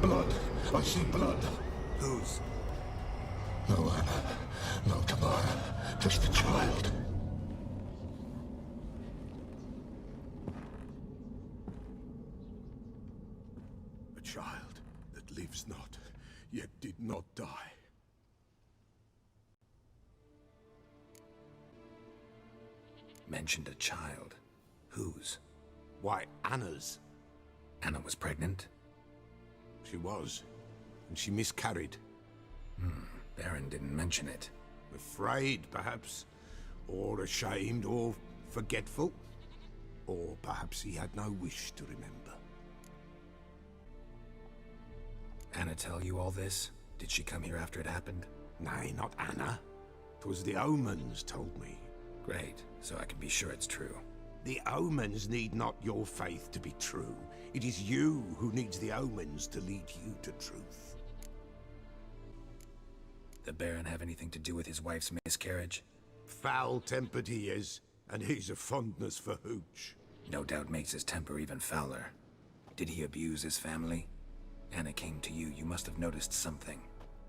Blood. I see blood. Whose? No Anna. No Tamara. Just a child. A child that lives not, yet did not die. Mentioned a child. Whose? Why, Anna's. Anna was pregnant? She was, and she miscarried. Baron didn't mention it. Afraid, perhaps, or ashamed, or forgetful. Or perhaps he had no wish to remember. Anna tell you all this? Did she come here after it happened? Nay, not Anna. 'Twas the omens told me. Great, so I can be sure it's true. The omens need not your faith to be true. It is you who needs the omens to lead you to truth. The Baron have anything to do with his wife's miscarriage? Foul-tempered he is, and he's a fondness for hooch. No doubt makes his temper even fouler. Did he abuse his family? Anna came to you, you must have noticed something.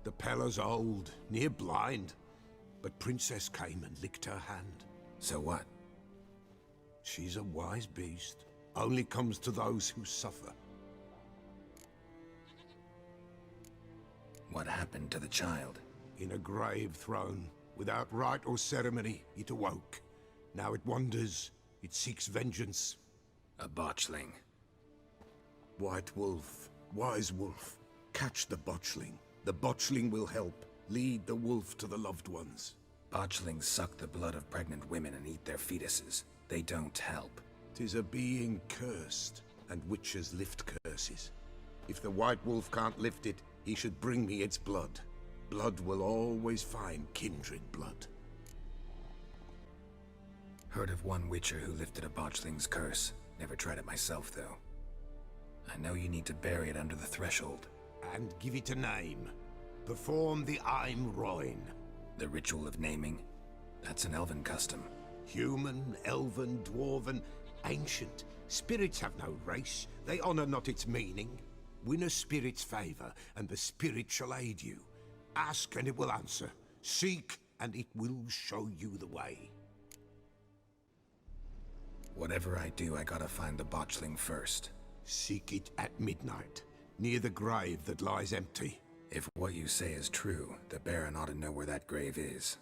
The Pella's old, near blind, but Princess came and licked her hand. So what? She's a wise beast. Only comes to those who suffer. What happened to the child? In a grave thrown, without rite or ceremony, it awoke. Now it wanders, it seeks vengeance. A botchling. White wolf, wise wolf, catch the botchling. The botchling will help, lead the wolf to the loved ones. Botchlings suck the blood of pregnant women and eat their fetuses. They don't help. 'Tis a being cursed, and witches lift curses. If the white wolf can't lift it, he should bring me its blood. Blood will always find kindred blood. Heard of one witcher who lifted a botchling's curse. Never tried it myself, though. I know you need to bury it under the threshold. And give it a name. Perform the Aim Roin. The ritual of naming? That's an elven custom. Human, elven, dwarven, ancient. Spirits have no race. They honor not its meaning. Win a spirit's favor, and the spirit shall aid you. Ask, and it will answer. Seek, and it will show you the way. Whatever I do, I gotta find the botchling first. Seek it at midnight, near the grave that lies empty. If what you say is true, the Baron ought to know where that grave is.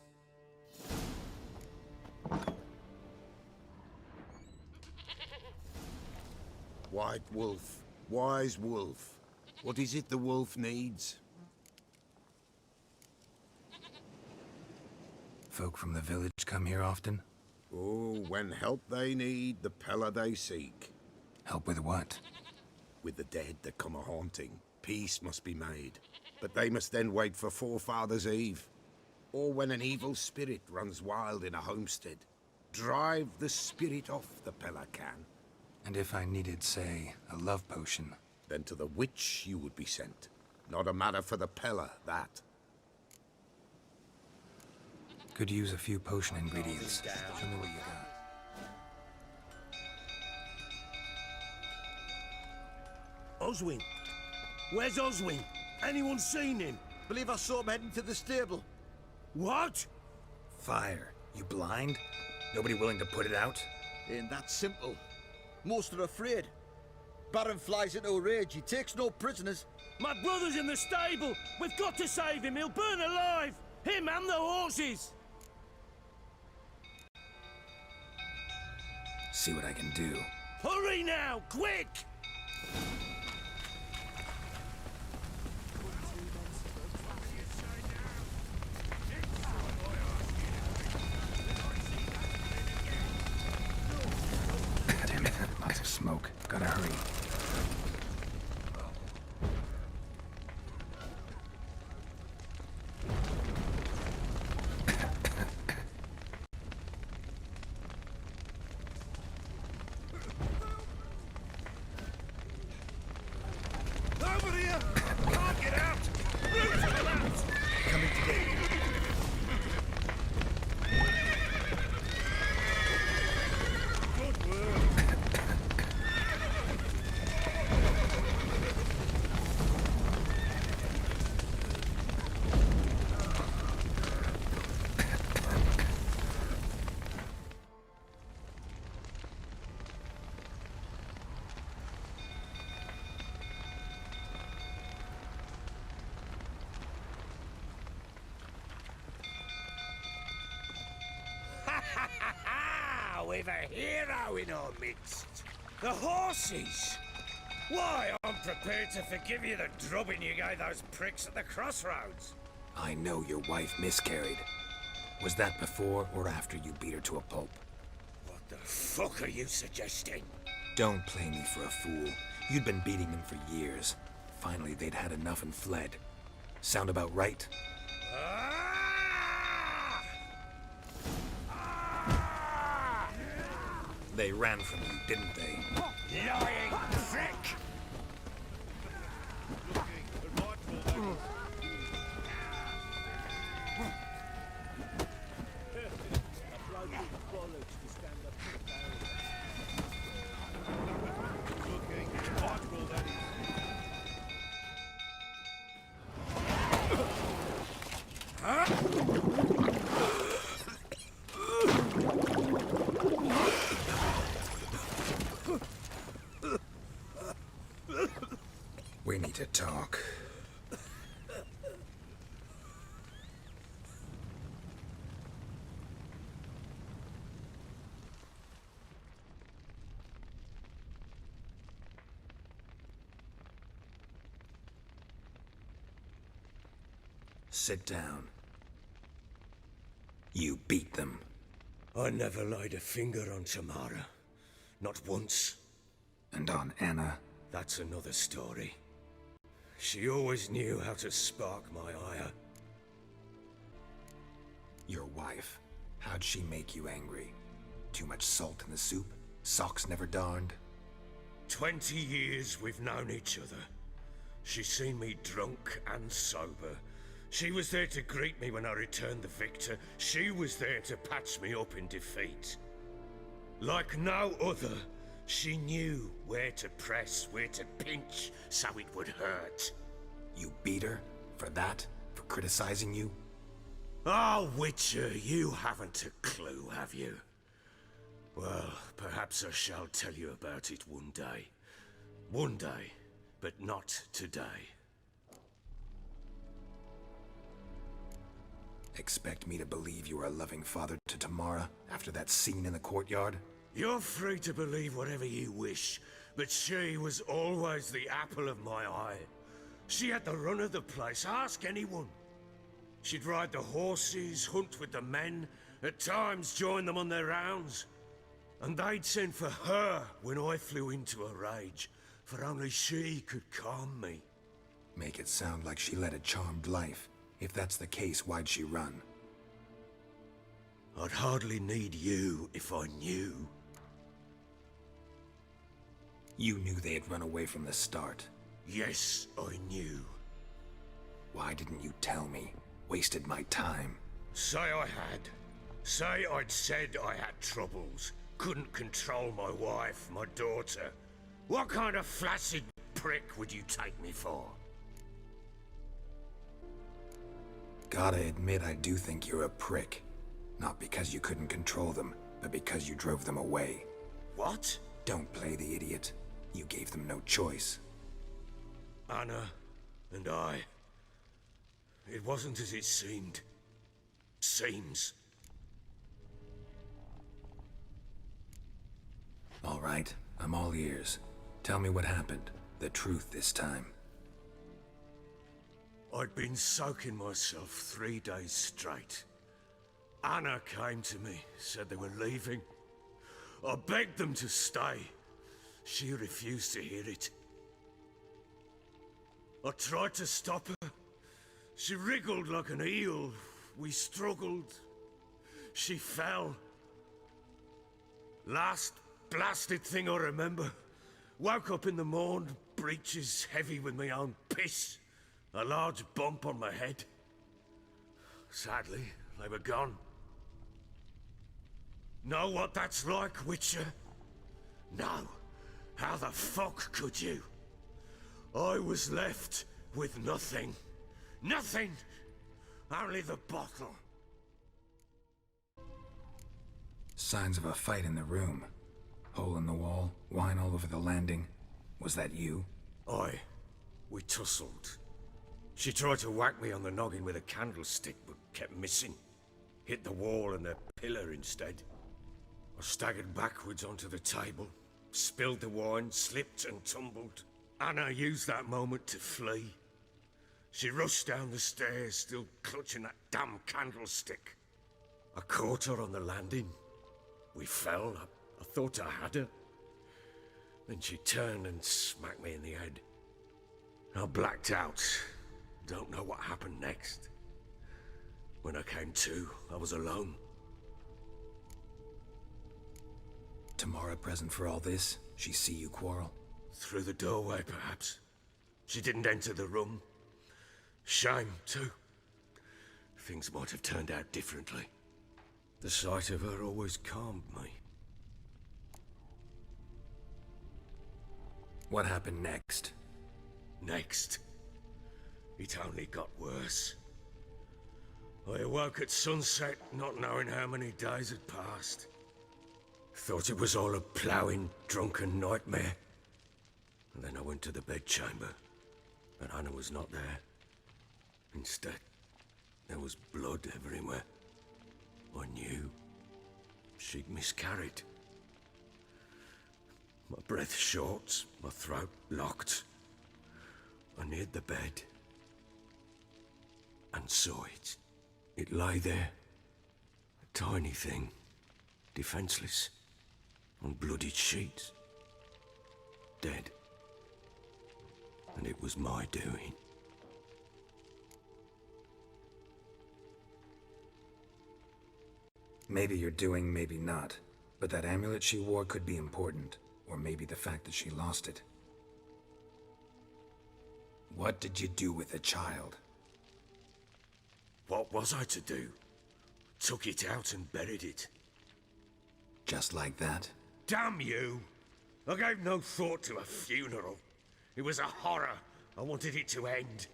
White wolf, wise wolf. What is it the wolf needs? Folk from the village come here often? Oh, when help they need, the Pella they seek. Help with what? With the dead that come a-haunting, peace must be made. But they must then wait for Forefathers' Eve. Or when an evil spirit runs wild in a homestead. Drive the spirit off, the Pella can. And if I needed, say, a love potion? Then to the witch you would be sent. Not a matter for the Pella, that. Could use a few potion ingredients. Show me what you got. Oswin? Where's Oswin? Anyone seen him? Believe I saw him heading to the stable. What? Fire. You blind? Nobody willing to put it out? Ain't that simple. Most are afraid. Baron flies into a rage. He takes no prisoners. My brother's in the stable. We've got to save him. He'll burn alive. Him and the horses. See what I can do. Hurry now, quick! Damn it. Lots of smoke. Gotta hurry. Over here! Can't get out! Roots collapsed! Coming to get you. Good work! now we've a hero in our midst. The horses! Why, I'm prepared to forgive you the drubbing you gave those pricks at the crossroads. I know your wife miscarried. Was that before or after you beat her to a pulp? What the fuck are you suggesting? Don't play me for a fool. You'd been beating them for years. Finally, they'd had enough and fled. Sound about right? Ah! Ah! They ran from you, didn't they? Lying prick! We need to talk. Sit down. You beat them. I never laid a finger on Tamara. Not once. And on Anna. That's another story. She always knew how to spark my ire. Your wife. How'd she make you angry? Too much salt in the soup? Socks never darned? 20 years we've known each other. She's seen me drunk and sober. She was there to greet me when I returned the victor. She was there to patch me up in defeat. Like no other, she knew where to press, where to pinch, so it would hurt. You beat her? For that? For criticizing you? Oh, Witcher, you haven't a clue, have you? Well, perhaps I shall tell you about it one day. One day, but not today. Expect me to believe you were a loving father to Tamara after that scene in the courtyard? You're free to believe whatever you wish, but she was always the apple of my eye. She had the run of the place, ask anyone. She'd ride the horses, hunt with the men, at times join them on their rounds. And they'd send for her when I flew into a rage, for only she could calm me. Make it sound like she led a charmed life. If that's the case, why'd she run? I'd hardly need you if I knew. You knew they had run away from the start. Yes, I knew. Why didn't you tell me? Wasted my time. Say I had. Say I'd said I had troubles. Couldn't control my wife, my daughter. What kind of flaccid prick would you take me for? Gotta admit, I do think you're a prick. Not because you couldn't control them, but because you drove them away. What? Don't play the idiot. You gave them no choice. Anna and I... It wasn't as it seemed. Seems. All right, I'm all ears. Tell me what happened. The truth this time. I'd been soaking myself 3 days straight. Anna came to me, said they were leaving. I begged them to stay. She refused to hear it. I tried to stop her. She wriggled like an eel. We struggled. She fell. Last blasted thing I remember. Woke up in the morn, breeches heavy with my own piss. A large bump on my head. Sadly, they were gone. Know what that's like, Witcher? No. How the fuck could you? I was left with nothing. Nothing! Only the bottle. Signs of a fight in the room. Hole in the wall, wine all over the landing. Was that you? Aye. We tussled. She tried to whack me on the noggin with a candlestick, but kept missing. Hit the wall and a pillar instead. I staggered backwards onto the table, spilled the wine, slipped and tumbled. Anna used that moment to flee. She rushed down the stairs, still clutching that damn candlestick. I caught her on the landing. We fell. I thought I had her. Then she turned and smacked me in the head. I blacked out. Don't know what happened next. When I came to, I was alone. Tamara present for all this? She see you quarrel? Through the doorway, perhaps. She didn't enter the room. Shame, too. Things might have turned out differently. The sight of her always calmed me. What happened next? Next, it only got worse. I awoke at sunset, not knowing how many days had passed. Thought it was all a ploughing, drunken nightmare. And then I went to the bedchamber, but Anna was not there. Instead, there was blood everywhere. I knew she'd miscarried. My breath short, my throat locked. I neared the bed and saw it. It lay there, a tiny thing, defenseless, on bloodied sheets, dead. And it was my doing. Maybe you're doing, maybe not. But that amulet she wore could be important. Or maybe the fact that she lost it. What did you do with the child? What was I to do? Took it out and buried it. Just like that? Damn you! I gave no thought to a funeral. It was a horror. I wanted it to end.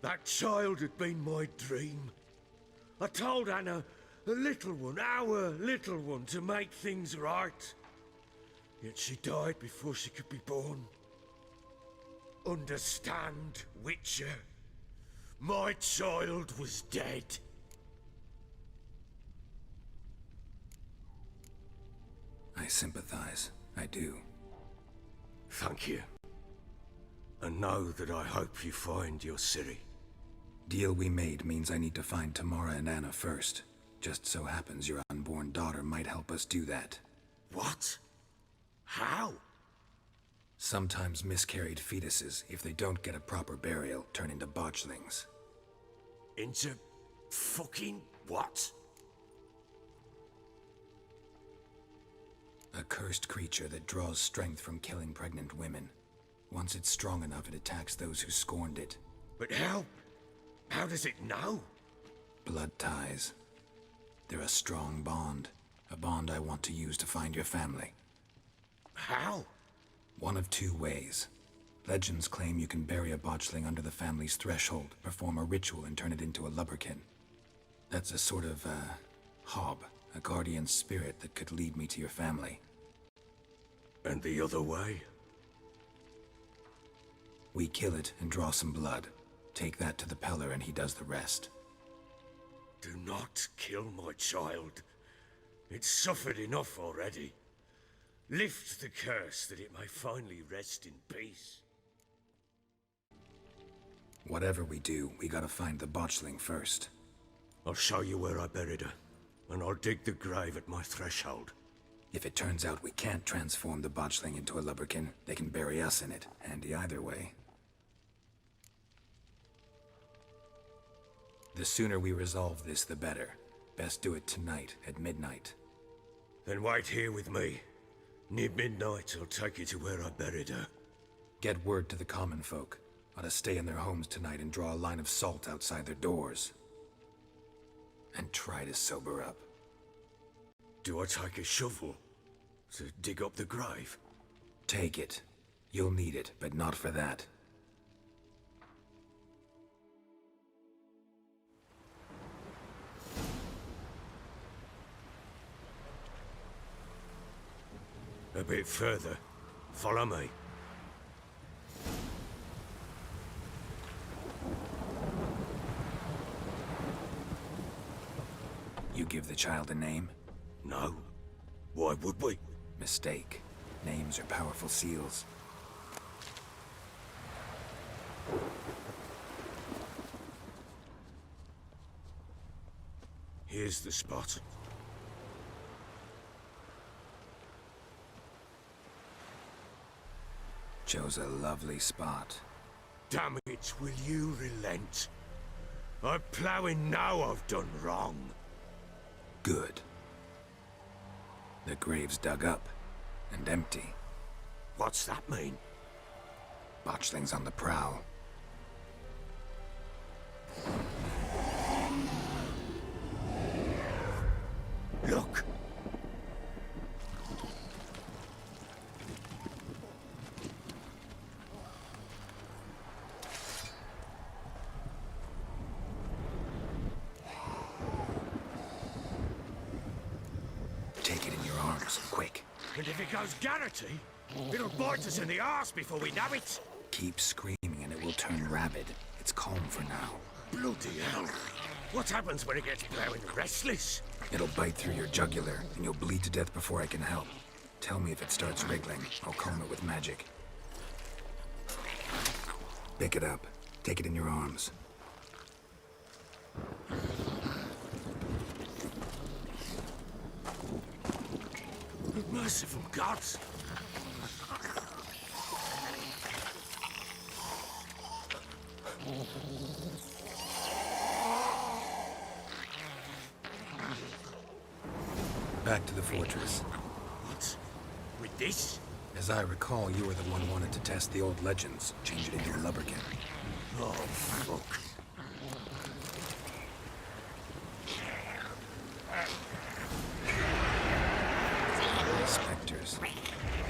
That child had been my dream. I told Anna, the little one, our little one, to make things right. Yet she died before she could be born. Understand, Witcher? My child was dead. I sympathize. I do. Thank you. And know that I hope you find your Ciri. Deal we made means I need to find Tamara and Anna first. Just so happens your unborn daughter might help us do that. What? How? Sometimes miscarried fetuses, if they don't get a proper burial, turn into botchlings. Into fucking what? A cursed creature that draws strength from killing pregnant women. Once it's strong enough, it attacks those who scorned it. But how? How does it know? Blood ties. They're a strong bond. A bond I want to use to find your family. How? One of two ways. Legends claim you can bury a botchling under the family's threshold, perform a ritual, and turn it into a lubberkin. That's a sort of, hob, a guardian spirit that could lead me to your family. And the other way? We kill it and draw some blood. Take that to the Peller and he does the rest. Do not kill my child. It's suffered enough already. Lift the curse that it may finally rest in peace. Whatever we do, we gotta find the botchling first. I'll show you where I buried her, and I'll dig the grave at my threshold. If it turns out we can't transform the botchling into a lubberkin, they can bury us in it. Handy either way. The sooner we resolve this, the better. Best do it tonight, at midnight. Then wait here with me. Near midnight, I'll take you to where I buried her. Get word to the common folk. Ought to stay in their homes tonight and draw a line of salt outside their doors. And try to sober up. Do I take a shovel to dig up the grave? Take it. You'll need it, but not for that. A bit further. Follow me. You give the child a name? No. Why would we? Mistake. Names are powerful seals. Here's the spot. Chose a lovely spot. Damn it, will you relent? I'm ploughing now I've done wrong. Good. The grave's dug up and empty. What's that mean? Botchling's on the prowl. Look! Take it in your arms, quick. And if it goes Garrity, it'll bite us in the arse before we know it. Keep screaming and it will turn rabid. It's calm for now. Bloody hell. What happens when it gets blowing restless? It'll bite through your jugular, and you'll bleed to death before I can help. Tell me if it starts wriggling. I'll calm it with magic. Pick it up. Take it in your arms. Merciful gods! Back to the fortress. What? With this? As I recall, you were the one who wanted to test the old legends, change it into a lubberkin. Oh, fuck. Spectres.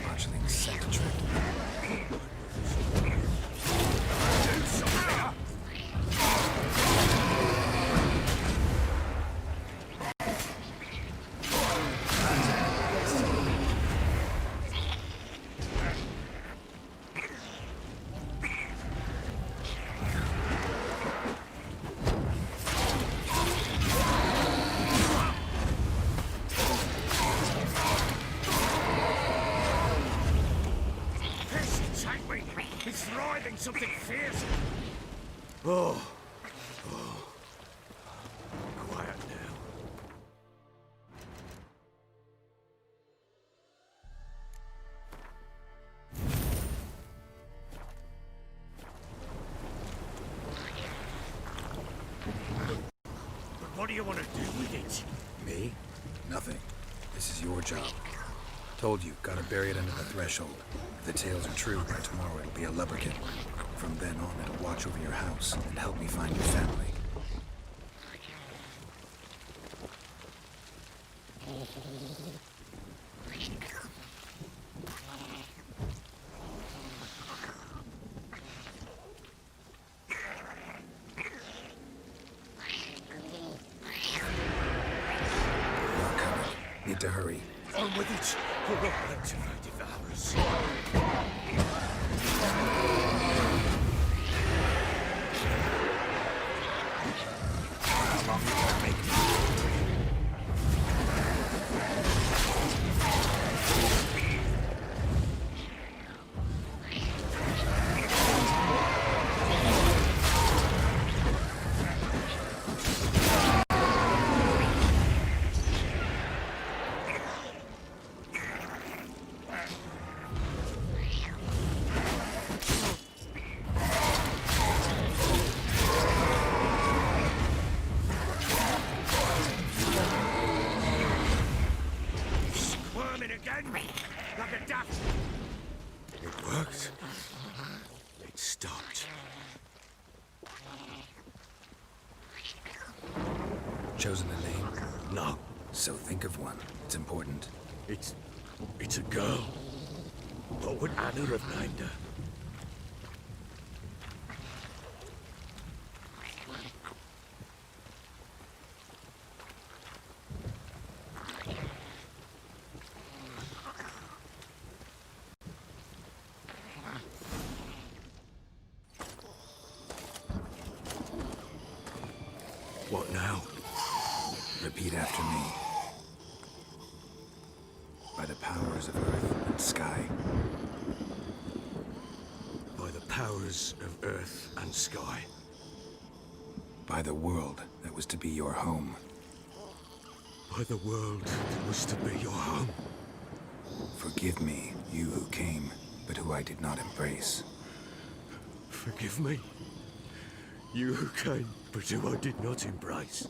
Botchling's scent trick. Do something! It's writhing something fierce. Oh. Quiet now. But what do you want to do with it? Me? Nothing. This is your job. Told you, gotta bury it under the threshold. If the tales are true, by tomorrow it'll be a lubberkin. From then on, it'll watch over your house and help me find your family. You're coming. Need to hurry. On with it. We're not meant to devour us. How long will that make me? Squirming again, like a duck. It worked. It stopped. Chosen a name? No, So think of one. It's important. it's a girl. What would Anna have named her? What now? Repeat after me. powers of earth and sky. By the powers of earth and sky. By the world that was to be your home. By the world that was to be your home. Forgive me, you who came, but who I did not embrace. Forgive me. You who came, but who I did not embrace.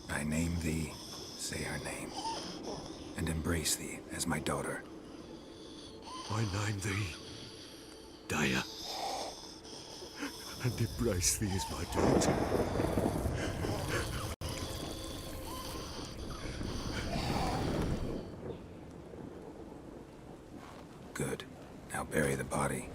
I name thee, say her name, and embrace thee as my daughter. I name thee Daya, and embrace thee as my daughter. Good. Now bury the body.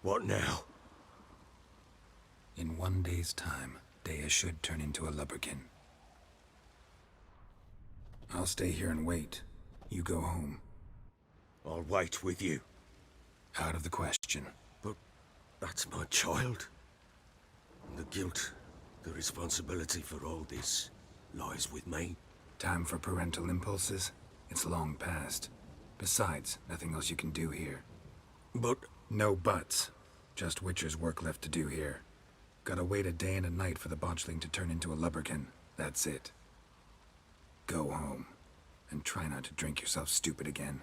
What now? In 1 day's time, Dea should turn into a lubberkin. I'll stay here and wait. You go home. I'll wait with you. Out of the question. But that's my child. And the guilt, the responsibility for all this lies with me. Time for parental impulses? It's long past. Besides, nothing else you can do here. But No buts. Just Witcher's work left to do here. Gotta wait a day and a night for the botchling to turn into a lubberkin. That's it. Go home. And try not to drink yourself stupid again.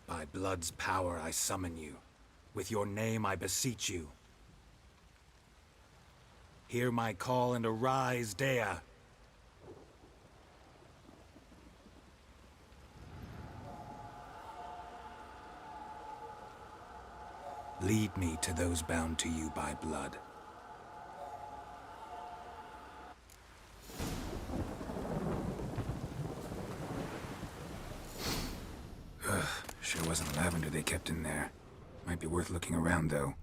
By blood's power I summon you. With your name I beseech you. Hear my call and arise, Dea. Lead me to those bound to you by blood. Sure wasn't lavender they kept in there. Might be worth looking around, though.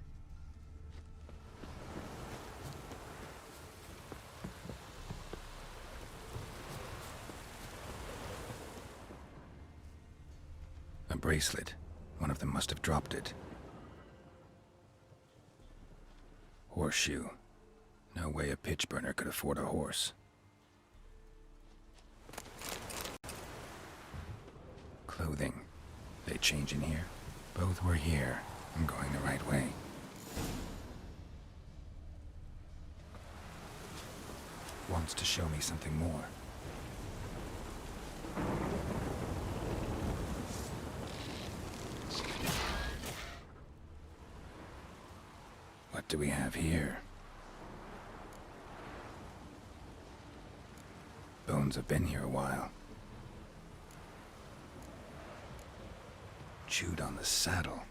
A bracelet. One of them must have dropped it. Horseshoe. No way a pitch burner could afford a horse. Clothing. They change in here? Both were here. I'm going the right way. Wants to show me something more. What do we have here? Bones have been here a while. Chewed on the saddle.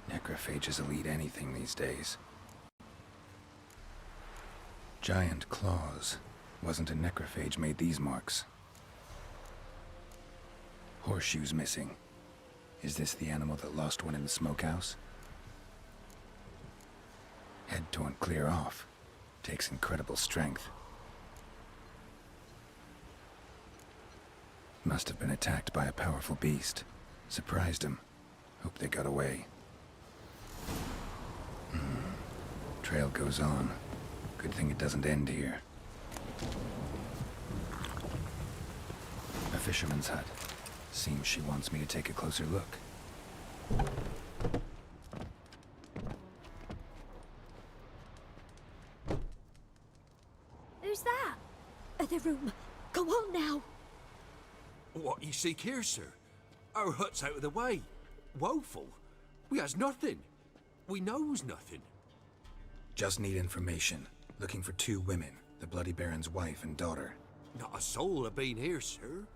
Necrophages will eat anything these days. Giant claws. Wasn't a necrophage made these marks. Horseshoes missing. Is this the animal that lost one in the smokehouse? Head torn clear off. Takes incredible strength. Must have been attacked by a powerful beast. Surprised him. Hope they got away. Trail goes on. Good thing it doesn't end here. A fisherman's hut. Seems she wants me to take a closer look. Who's that? Other room. Go on now. What you seek here, sir? Our hut's out of the way. Woeful. We has nothing. We knows nothing. Just need information. Looking for 2 women, the Bloody Baron's wife and daughter. Not a soul have been here, sir.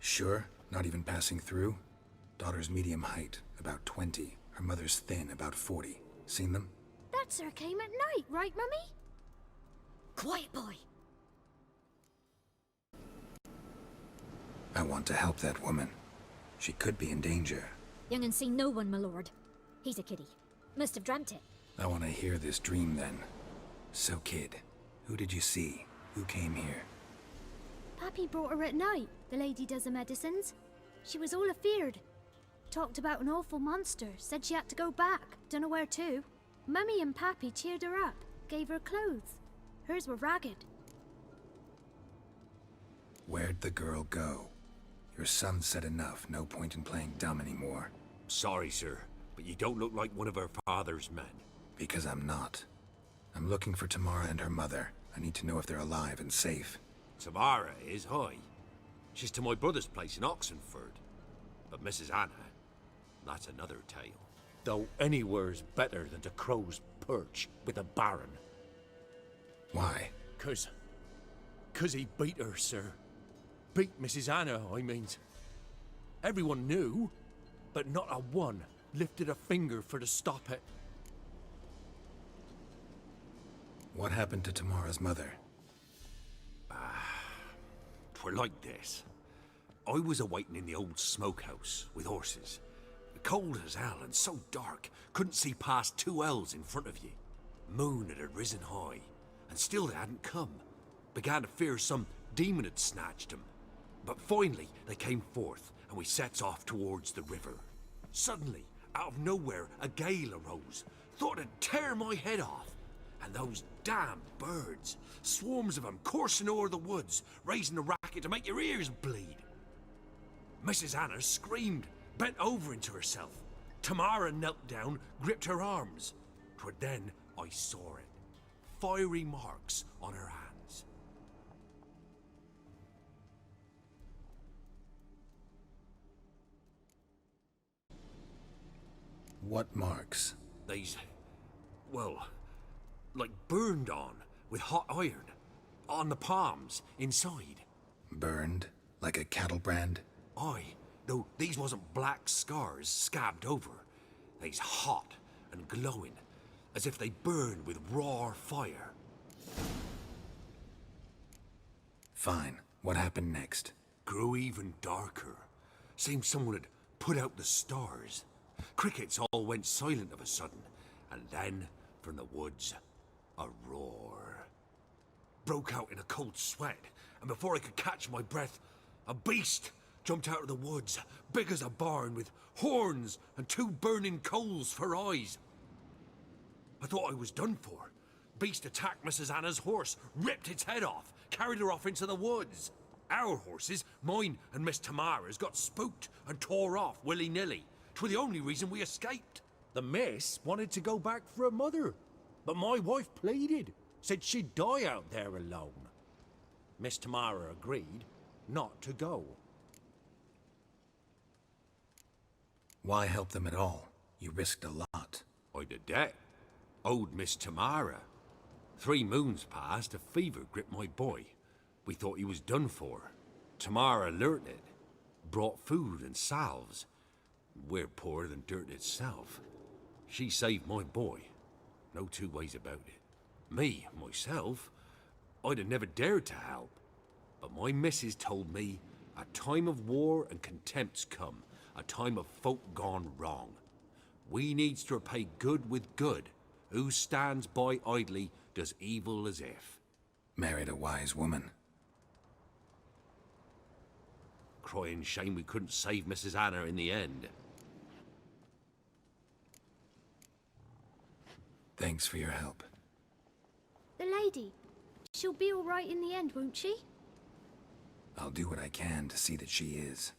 Sure? Not even passing through? Daughter's medium height, about 20. Her mother's thin, about 40. Seen them? That sir came at night, right, Mummy? Quiet, boy. I want to help that woman. She could be in danger. Young and seen no one, my lord. He's a kiddie. Must have dreamt it. I want to hear this dream then. So, kid, who did you see? Who came here? Pappy brought her at night, the lady does the medicines. She was all afeared. Talked about an awful monster, said she had to go back, dunno where to. Mummy and Pappy cheered her up, gave her clothes. Hers were ragged. Where'd the girl go? Your son said enough, no point in playing dumb anymore. Sorry, sir, but you don't look like one of her father's men. Because I'm not. I'm looking for Tamara and her mother. I need to know if they're alive and safe. Tamara is, hi. She's to my brother's place in Oxenford. But Mrs. Anna, that's another tale. Though anywhere's better than to Crow's Perch with the Baron. Why? 'Cause he beat her, sir. Beat Mrs. Anna, I means. Everyone knew, but not a one lifted a finger for to stop it. What happened to Tamara's mother? 'Twere like this. I was a-waiting in the old smokehouse with horses. Cold as hell and so dark, couldn't see past 2 ells in front of ye. Moon had risen high, and still they hadn't come. Began to fear some demon had snatched them. But finally they came forth, and we sets off towards the river. Suddenly, out of nowhere, a gale arose. Thought it'd tear my head off. And those damn birds, swarms of them coursing o'er the woods, raising a racket to make your ears bleed. Mrs. Anna screamed, bent over into herself. Tamara knelt down, gripped her arms. 'Twere then I saw it. Fiery marks on her hands. What marks? They's, well, like burned on with hot iron. On the palms, inside. Burned? Like a cattle brand? Aye, though these wasn't black scars scabbed over. They's hot and glowing, as if they burned with raw fire. Fine. What happened next? Grew even darker. Seemed someone had put out the stars. Crickets all went silent of a sudden, and then, from the woods, a roar. Broke out in a cold sweat, and before I could catch my breath, a beast jumped out of the woods, big as a barn, with horns and 2 burning coals for eyes. I thought I was done for. Beast attacked Mrs. Anna's horse, ripped its head off, carried her off into the woods. Our horses, mine and Miss Tamara's, got spooked and tore off willy-nilly. 'Twere the only reason we escaped. The miss wanted to go back for her mother, but my wife pleaded, said she'd die out there alone. Miss Tamara agreed not to go. Why help them at all? You risked a lot. I'd a debt. Owed Miss Tamara. 3 moons passed, a fever gripped my boy. We thought he was done for. Tamara learnt it. Brought food and salves. We're poorer than dirt itself. She saved my boy. No 2 ways about it. Me, myself, I'd have never dared to help. But my missus told me a time of war and contempt's come. A time of folk gone wrong. We needs to repay good with good. Who stands by idly does evil as if. Married a wise woman. Crying shame we couldn't save Mrs. Anna in the end. Thanks for your help. The lady, she'll be all right in the end, won't she? I'll do what I can to see that she is.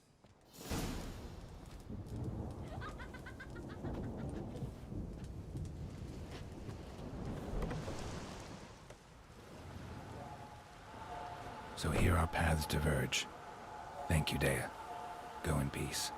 So here our paths diverge. Thank you, Dea. Go in peace.